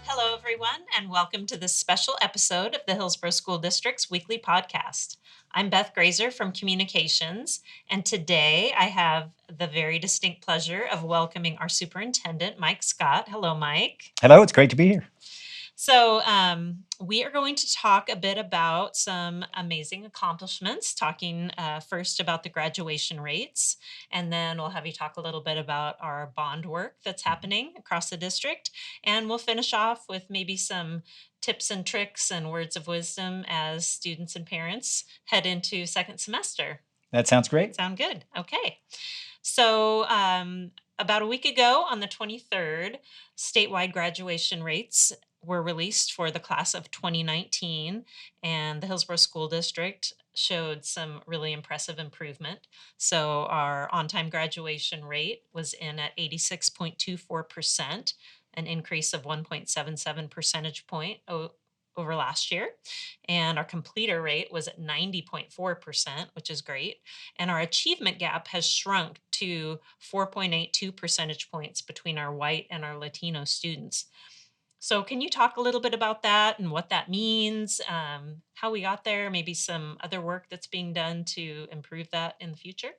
Hello, everyone, and welcome to this special episode of the Hillsboro School District's weekly podcast. I'm Beth Grazer from Communications, and today I have the very distinct pleasure of welcoming our superintendent, Mike Scott. Hello, Mike. Hello, it's great to be here. So, we are going to talk a bit about some amazing accomplishments, talking first about the graduation rates, and then we'll have you talk a little bit about our bond work that's happening across the district. And we'll finish off with maybe some tips and tricks and words of wisdom as students and parents head into second semester. That sounds great. Sound good? Okay. So, about a week ago on the 23rd, statewide graduation rates were released for the class of 2019, and the Hillsboro School District showed some really impressive improvement. So, our on time graduation rate was in at 86.24%, an increase of 1.77 percentage point over last year. And our completer rate was at 90.4%, which is great. And our achievement gap has shrunk to 4.82 percentage points between our white and our Latino students. So can you talk a little bit about that and what that means, how we got there, maybe some other work that's being done to improve that in the future?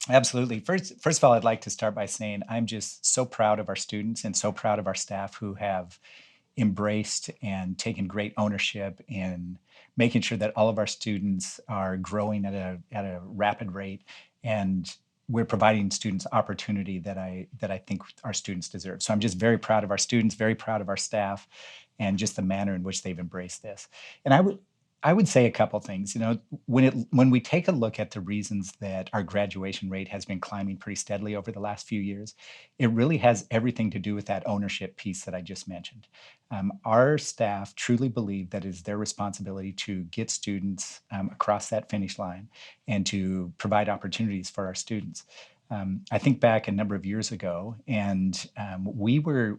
Absolutely. First of all, I'd like to start by saying I'm just so proud of our students and so proud of our staff who have embraced and taken great ownership in making sure that all of our students are growing at a rapid rate, and we're providing students opportunity that I think our students deserve. So I'm just very proud of our students, very proud of our staff, and just the manner in which they've embraced this. And I would say a couple things. When we take a look at the reasons that our graduation rate has been climbing pretty steadily over the last few years, it really has everything to do with that ownership piece that I just mentioned. Our staff truly believe that it is their responsibility to get students across that finish line and to provide opportunities for our students. I think back a number of years ago, and we were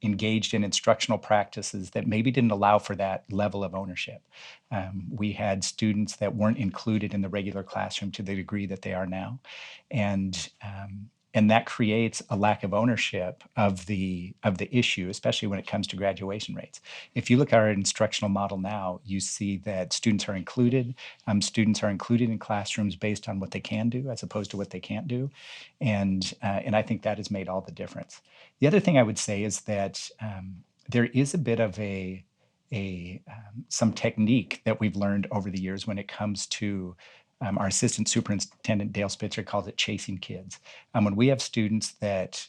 engaged in instructional practices that maybe didn't allow for that level of ownership. We had students that weren't included in the regular classroom to the degree that they are now, and and that creates a lack of ownership of the issue, especially when it comes to graduation rates. If you look at our instructional model now, you see that students are included. Students are included in classrooms based on what they can do as opposed to what they can't do, and I think that has made all the difference. The other thing I would say is that there is a bit of some technique that we've learned over the years when it comes to our assistant superintendent, Dale Spitzer, calls it chasing kids. When we have students that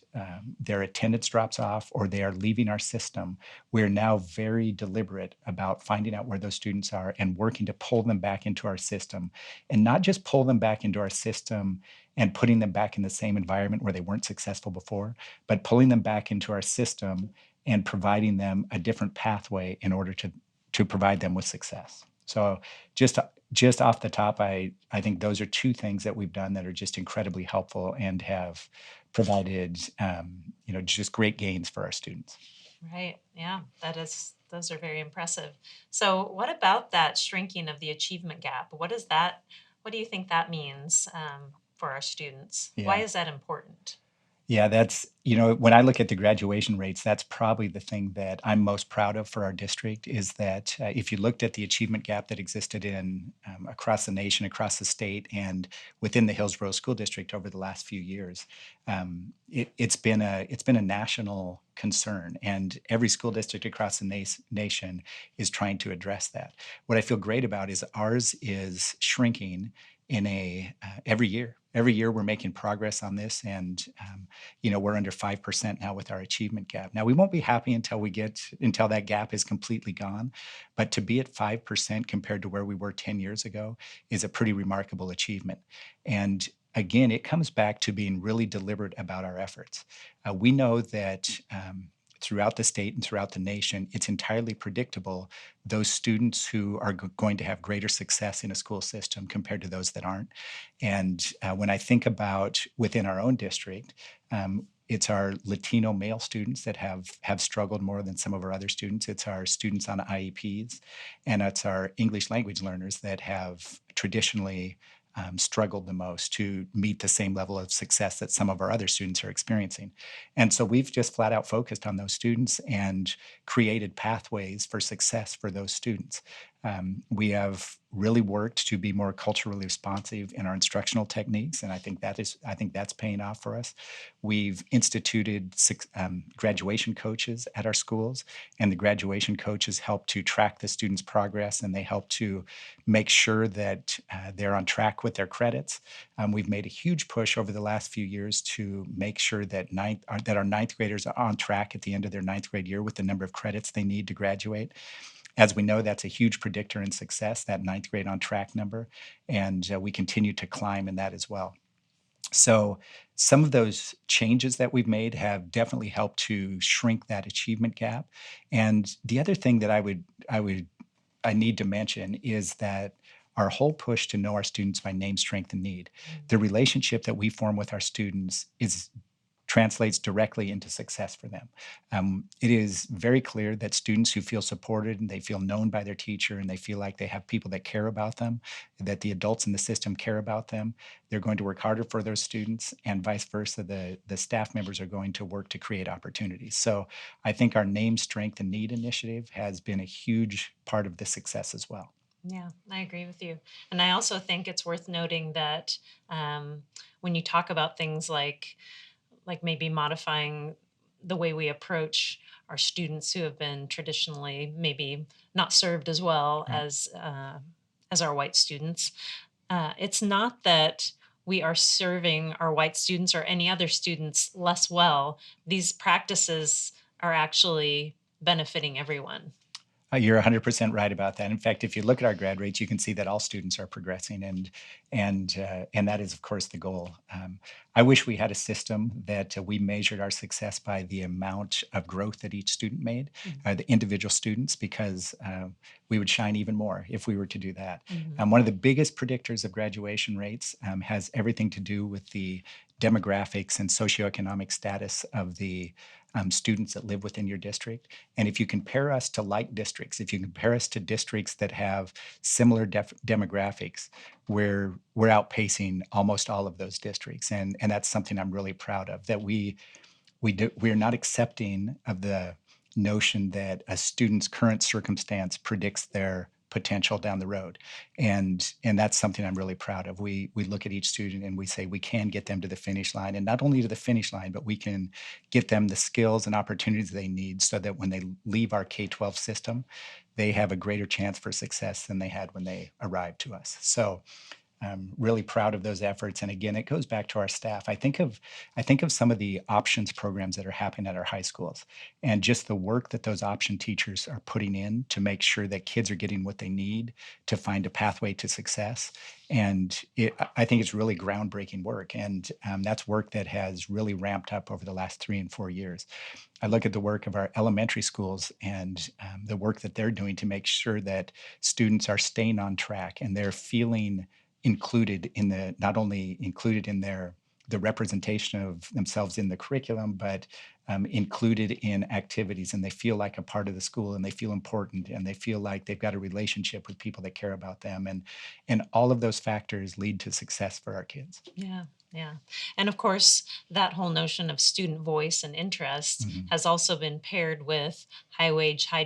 their attendance drops off or they are leaving our system, we're now very deliberate about finding out where those students are and working to pull them back into our system, and not just pull them back into our system and putting them back in the same environment where they weren't successful before, but pulling them back into our system and providing them a different pathway in order to provide them with success. So just off the top, I think those are two things that we've done that are just incredibly helpful and have provided just great gains for our students. Right. Yeah, those are very impressive. So what about that shrinking of the achievement gap? What do you think that means for our students? Why Yeah. is that important? Yeah, when I look at the graduation rates, that's probably the thing that I'm most proud of for our district is that if you looked at the achievement gap that existed in across the nation, across the state, and within the Hillsboro School District over the last few years, it's been a national concern, and every school district across the nation is trying to address that. What I feel great about is ours is shrinking every year. Every year we're making progress on this, and we're under 5% now with our achievement gap. Now we won't be happy until that gap is completely gone, but to be at 5% compared to where we were 10 years ago is a pretty remarkable achievement. And again, it comes back to being really deliberate about our efforts. We know that throughout the state and throughout the nation, it's entirely predictable those students who are going to have greater success in a school system compared to those that aren't. And when I think about within our own district, it's our Latino male students that have struggled more than some of our other students. It's our students on IEPs, and it's our English language learners that have traditionally struggled the most to meet the same level of success that some of our other students are experiencing. And so we've just flat out focused on those students and created pathways for success for those students. We have really worked to be more culturally responsive in our instructional techniques, and I think that's paying off for us. We've instituted graduation coaches at our schools, and the graduation coaches help to track the students' progress, and they help to make sure that they're on track with their credits. We've made a huge push over the last few years to make sure that our ninth graders are on track at the end of their ninth grade year with the number of credits they need to graduate. As we know, that's a huge predictor in success, that ninth grade on track number, and we continue to climb in that as well. So some of those changes that we've made have definitely helped to shrink that achievement gap. And the other thing that I need to mention is that our whole push to know our students by name, strength, and need, the relationship that we form with our students is translates directly into success for them. It is very clear that students who feel supported and they feel known by their teacher and they feel like they have people that care about them, that the adults in the system care about them, they're going to work harder for those students, and vice versa. The staff members are going to work to create opportunities. So I think our name, strength, and need initiative has been a huge part of the success as well. Yeah, I agree with you. And I also think it's worth noting that when you talk about things like maybe modifying the way we approach our students who have been traditionally maybe not served as well Right. as our white students. It's not that we are serving our white students or any other students less well. These practices are actually benefiting everyone. You're 100% right about that. In fact, if you look at our grad rates, you can see that all students are progressing, and that is, of course, the goal. I wish we had a system that we measured our success by the amount of growth that each student made, Mhm. the individual students, because we would shine even more if we were to do that. Mhm. One of the biggest predictors of graduation rates has everything to do with the demographics and socioeconomic status of the students that live within your district. And if you compare us to like districts, if you compare us to districts that have similar demographics, we're outpacing almost all of those districts, and that's something I'm really proud of. That we're not accepting of the notion that a student's current circumstance predicts their potential down the road, and that's something I'm really proud of. We look at each student and we say we can get them to the finish line, and not only to the finish line, but we can get them the skills and opportunities they need so that when they leave our K-12 system, they have a greater chance for success than they had when they arrived to us. So I'm really proud of those efforts. And again, it goes back to our staff. I think of some of the options programs that are happening at our high schools, and just the work that those option teachers are putting in to make sure that kids are getting what they need to find a pathway to success. And I think it's really groundbreaking work. And that's work that has really ramped up over the last 3 and 4 years. I look at the work of our elementary schools and the work that they're doing to make sure that students are staying on track and they're feeling included in the not only included in the representation of themselves in the curriculum, but included in activities, and they feel like a part of the school, and they feel important, and they feel like they've got a relationship with people that care about them, and all of those factors lead to success for our kids. Yeah, yeah. And of course, that whole notion of student voice and interest Mhm. has also been paired with high wage, high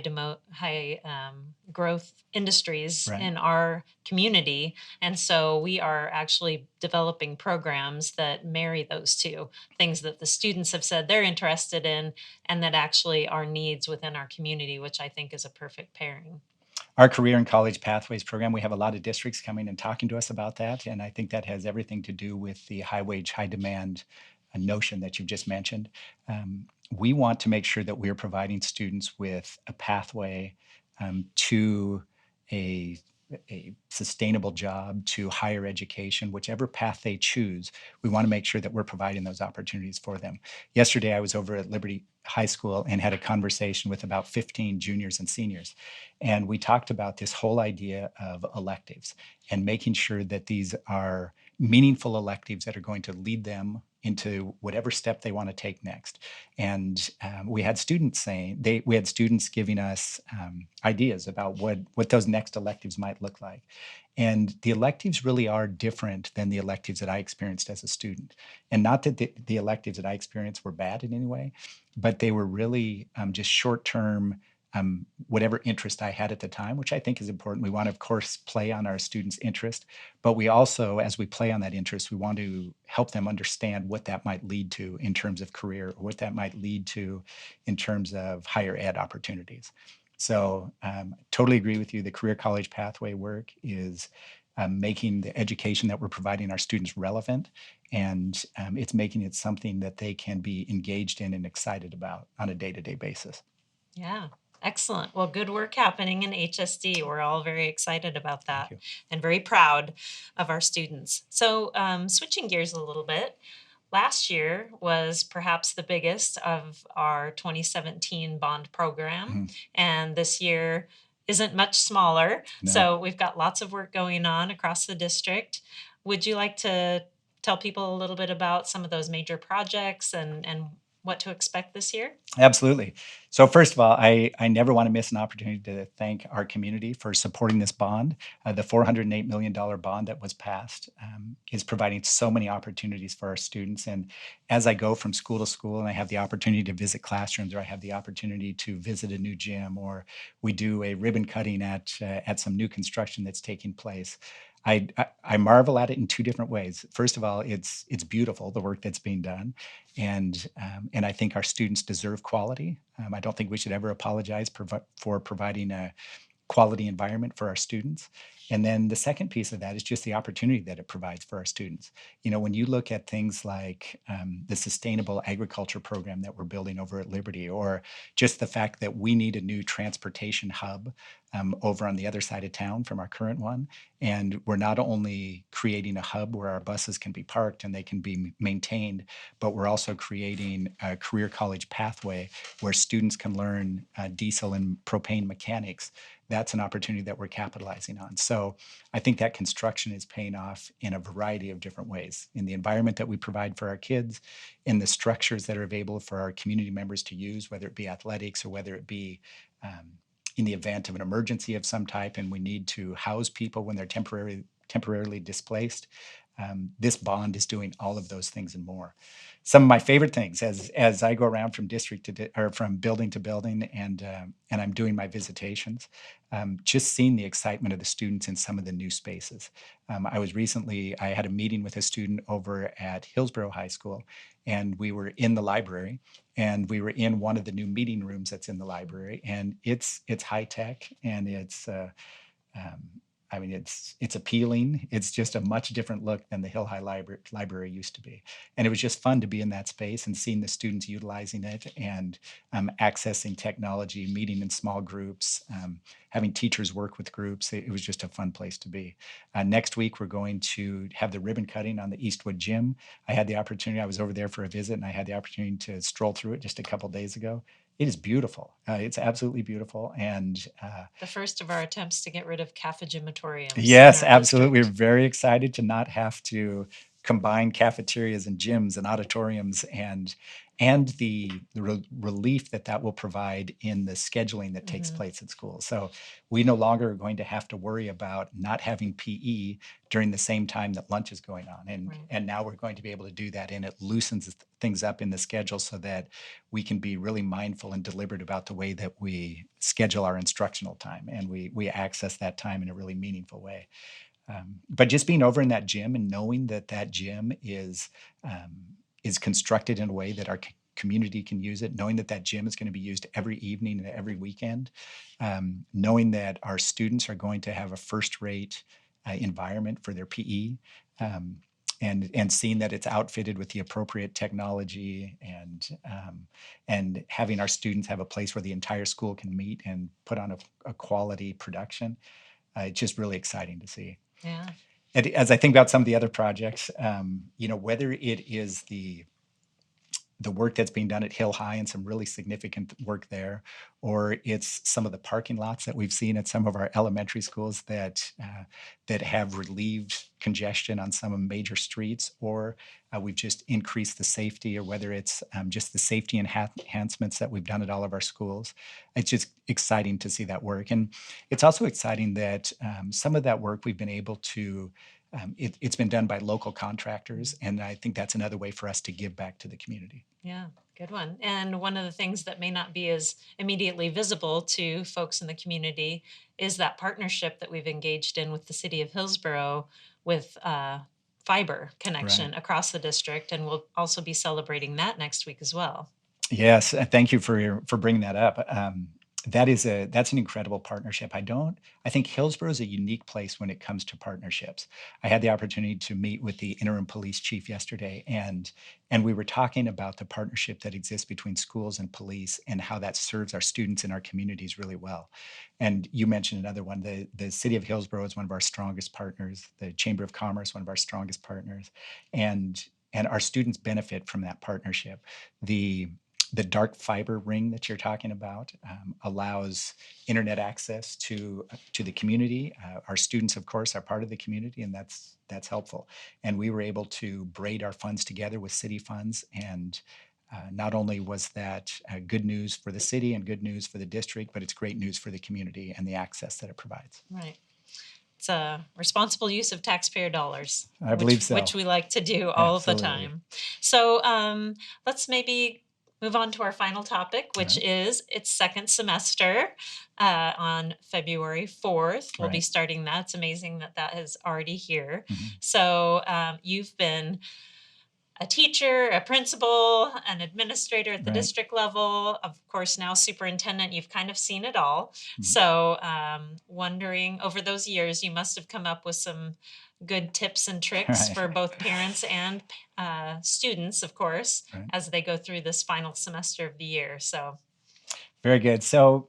growth industries Right. in our community. And so we are actually developing programs that marry those two things that the students have said they're interested in and that actually are needs within our community, which I think is a perfect pairing. Our career and college pathways program, we have a lot of districts coming and talking to us about that. And I think that has everything to do with the high wage, high demand notion that you've just mentioned. We want to make sure that we're providing students with a pathway to a, a sustainable job, to higher education, whichever path they choose. We want to make sure that we're providing those opportunities for them. Yesterday, I was over at Liberty High School and had a conversation with about 15 juniors and seniors. And we talked about this whole idea of electives and making sure that these are meaningful electives that are going to lead them into whatever step they want to take next. And we had students we had students giving us ideas about what those next electives might look like. And the electives really are different than the electives that I experienced as a student. And not that the electives that I experienced were bad in any way, but they were really just short term, whatever interest I had at the time, which I think is important. We want to, of course, play on our students' interest, but we also, as we play on that interest, we want to help them understand what that might lead to in terms of career, or what that might lead to in terms of higher ed opportunities. So, totally agree with you. The career college pathway work is making the education that we're providing our students relevant, and it's making it something that they can be engaged in and excited about on a day-to-day basis. Yeah, excellent. Well, good work happening in HSD. We're all very excited about Thank that you. and very proud of our students. So, switching gears a little bit, last year was perhaps the biggest of our 2017 bond program, Mhm. and this year isn't much smaller. No. So, we've got lots of work going on across the district. Would you like to tell people a little bit about some of those major projects and what to expect this year? Absolutely. So first of all, I never want to miss an opportunity to thank our community for supporting this bond. The $408 million bond that was passed is providing so many opportunities for our students. And as I go from school to school and I have the opportunity to visit classrooms, or I have the opportunity to visit a new gym, or we do a ribbon cutting at some new construction that's taking place, I marvel at it in two different ways. First of all, it's beautiful, the work that's being done, and I think our students deserve quality. I don't think we should ever apologize for providing a quality environment for our students. And then the second piece of that is just the opportunity that it provides for our students. When you look at things like the sustainable agriculture program that we're building over at Liberty, or just the fact that we need a new transportation hub over on the other side of town from our current one. And we're not only creating a hub where our buses can be parked and they can be maintained, but we're also creating a career college pathway where students can learn diesel and propane mechanics. That's an opportunity that we're capitalizing on. So I think that construction is paying off in a variety of different ways, in the environment that we provide for our kids, in the structures that are available for our community members to use, whether it be athletics or whether it be in the event of an emergency of some type and we need to house people when they're temporarily displaced. This bond is doing all of those things and more. Some of my favorite things as I go around from district or from building to building, and I'm doing my visitations, just seeing the excitement of the students in some of the new spaces. I had a meeting with a student over at Hillsboro High School, and we were in the library, and we were in one of the new meeting rooms that's in the library, and it's high tech, and um, I mean, it's appealing. It's just a much different look than the Hill High Library used to be. And it was just fun to be in that space and seeing the students utilizing it, and accessing technology, meeting in small groups, having teachers work with groups. It was just a fun place to be. Next week, we're going to have the ribbon cutting on the Eastwood Gym. I was over there for a visit, and I had the opportunity to stroll through it just a couple days ago. It is beautiful. It's absolutely beautiful. And The first of our attempts to get rid of cafegimatoriums in yes, our absolutely. We're district. very excited to not have to combine cafeterias and gyms and auditoriums, and the relief that that will provide in the scheduling that takes Mhm. place at school. So we no longer are going to have to worry about not having PE during the same time that lunch is going on. And Right. and now we're going to be able to do that, and it loosens things up in the schedule so that we can be really mindful and deliberate about the way that we schedule our instructional time, and we access that time in a really meaningful way. But just being over in that gym and knowing that that gym is constructed in a way that our community can use it, knowing that that gym is going to be used every evening and every weekend, knowing that our students are going to have a first-rate environment for their PE, um, and seeing that it's outfitted with the appropriate technology, and having our students have a place where the entire school can meet and put on a quality production. It's just really exciting to see. Yeah. And as I think about some of the other projects, whether it is the work that's being done at Hill High and some really significant work there, or it's some of the parking lots that we've seen at some of our elementary schools that have relieved congestion on some major streets, or we've just increased the safety, or whether it's just the safety enhancements that we've done at all of our schools. It's just exciting to see that work. And it's also exciting that some of that work we've been able to, it's been done by local contractors. And I think that's another way for us to give back to the community. Yeah, good one. And one of the things that may not be as immediately visible to folks in the community is that partnership that we've engaged in with the city of Hillsboro with fiber Right. connection across the district. And we'll also be celebrating that next week as well. Yes, thank you for bringing that up. That's an incredible partnership. I think Hillsborough is a unique place when it comes to partnerships. I had the opportunity to meet with the interim police chief yesterday, and we were talking about the partnership that exists between schools and police and how that serves our students and our communities really well. And you mentioned another one. The city of Hillsborough is one of our strongest partners. The Chamber of Commerce, one of our strongest partners, and and our students benefit from that partnership. The dark fiber ring that you're talking about allows internet access to the community. Our students, of course, are part of the community, and that's helpful. And we were able to braid our funds together with city funds, and not only was that good news for the city and good news for the district, but it's great news for the community and the access that it provides. Right. It's a responsible use of taxpayer dollars, I believe which so. we like to do all of the Absolutely. time. So let's maybe move on to our final topic, All which right. is its second semester on February 4th. We'll be Right. starting that. It's amazing that that is already here. Mhm. So you've been a teacher, a principal, an administrator at the Right. district level, of course, now superintendent. You've kind of seen it all. Mhm. So, wondering over those years, you must have come up with some good tips and tricks Right. for both parents and students, of course, Right. as they go through this final semester of the year. So, Very good. So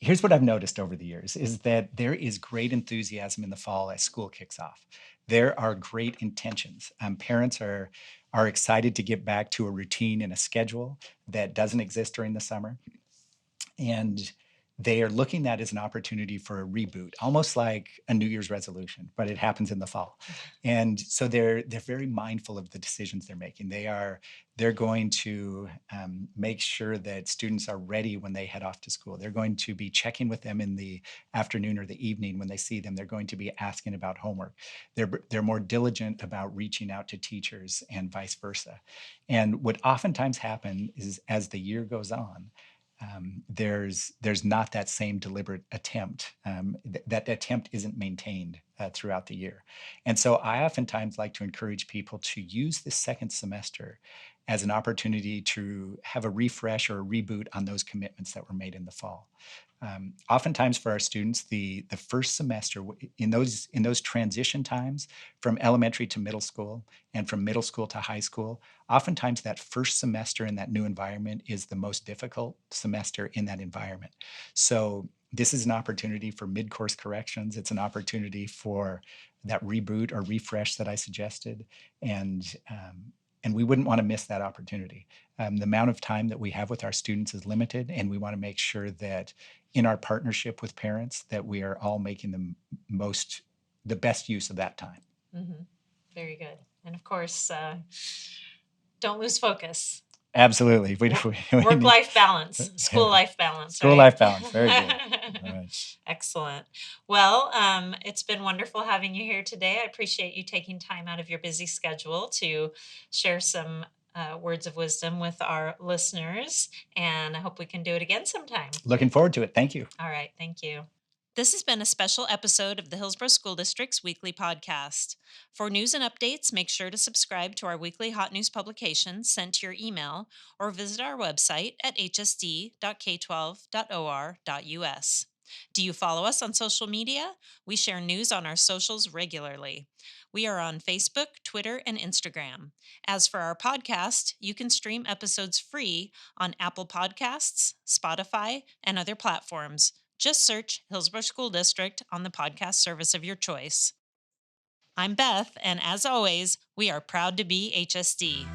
here's what I've noticed over the years is that there is great enthusiasm in the fall as school kicks off. There are great intentions. Parents are excited to get back to a routine and a schedule that doesn't exist during the summer. And they are looking at it as an opportunity for a reboot, almost like a New Year's resolution, but it happens in the fall. And so they're very mindful of the decisions they're making. They're going to make sure that students are ready when they head off to school. They're going to be checking with them in the afternoon or the evening when they see them. They're going to be asking about homework. They're more diligent about reaching out to teachers and vice versa. And what oftentimes happens is as the year goes on, there's not that same deliberate attempt. That attempt isn't maintained throughout the year. And so I oftentimes like to encourage people to use this second semester as an opportunity to have a refresh or a reboot on those commitments that were made in the fall. Oftentimes for our students, the first semester in those transition times from elementary to middle school and from middle school to high school, oftentimes that first semester in that new environment is the most difficult semester in that environment. So this is an opportunity for mid-course corrections. It's an opportunity for that reboot or refresh that I suggested, and and we wouldn't want to miss that opportunity. The amount of time that we have with our students is limited, and we want to make sure that in our partnership with parents that we are all making the best use of that time. mhm, very good. And of course, don't lose focus. Absolutely. We Work need life balance, school life balance, school right? life balance. Very good. All right. Excellent. Well, it's been wonderful having you here today. I appreciate you taking time out of your busy schedule to share some words of wisdom with our listeners, and I hope we can do it again sometime. Looking forward to it. Thank you. All right. Thank you. This has been a special episode of the Hillsborough School District's weekly podcast. For news and updates, make sure to subscribe to our weekly hot news publications sent to your email or visit our website at hsd.k12.or.us. Do you follow us on social media? We share news on our socials regularly. We are on Facebook, Twitter, and Instagram. As for our podcast, you can stream episodes free on Apple Podcasts, Spotify, and other platforms. Just search Hillsborough School District on the podcast service of your choice. I'm Beth, and as always, we are proud to be HSD.